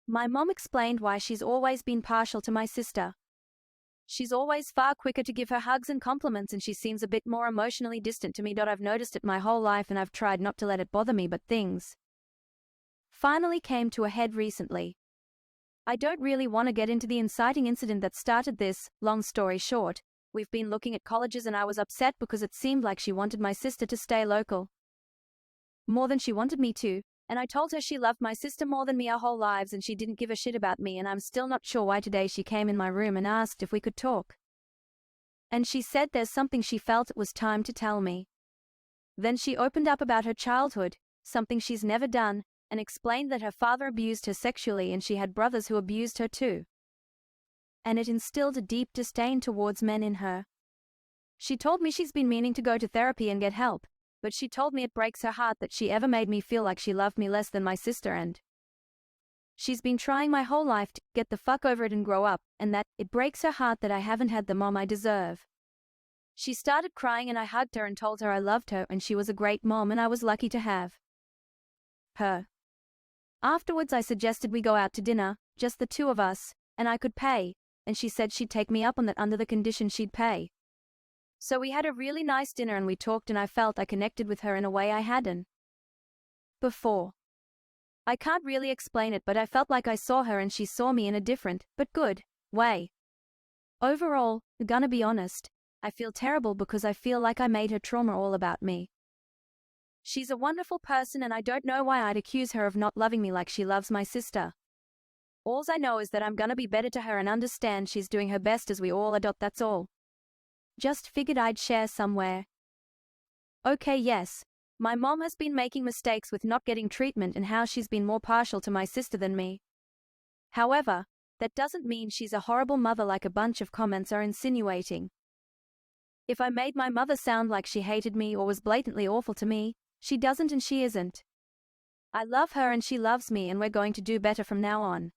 My mom explained why she's always been partial to my sister. She's always far quicker to give her hugs and compliments, and she seems a bit more emotionally distant to me. I've noticed it my whole life and I've tried not to let it bother me, but things finally came to a head recently. I don't really want to get into the inciting incident that started this. Long story short, we've been looking at colleges and I was upset because it seemed like she wanted my sister to stay local more than she wanted me to. And I told her she loved my sister more than me our whole lives and she didn't give a shit about me, and I'm still not sure why. Today she came in my room and asked if we could talk. And she said there's something she felt it was time to tell me. Then she opened up about her childhood, something she's never done, and explained that her father abused her sexually and she had brothers who abused her too. And it instilled a deep disdain towards men in her. She told me she's been meaning to go to therapy and get help, but she told me it breaks her heart that she ever made me feel like she loved me less than my sister, and she's been trying my whole life to get the fuck over it and grow up, and that it breaks her heart that I haven't had the mom I deserve. She started crying and I hugged her and told her I loved her and she was a great mom and I was lucky to have her. Afterwards I suggested we go out to dinner, just the two of us, and I could pay, and she said she'd take me up on that under the condition she'd pay. So we had a really nice dinner and we talked and I felt I connected with her in a way I hadn't before. I can't really explain it, but I felt like I saw her and she saw me in a different, but good, way. Overall, gonna be honest, I feel terrible because I feel like I made her trauma all about me. She's a wonderful person and I don't know why I'd accuse her of not loving me like she loves my sister. Alls I know is that I'm gonna be better to her and understand she's doing her best as we all adopt, that's all. Just figured I'd share somewhere. Okay, yes, my mom has been making mistakes with not getting treatment and how she's been more partial to my sister than me. However, that doesn't mean she's a horrible mother like a bunch of comments are insinuating. If I made my mother sound like she hated me or was blatantly awful to me, she doesn't and she isn't. I love her and she loves me and we're going to do better from now on.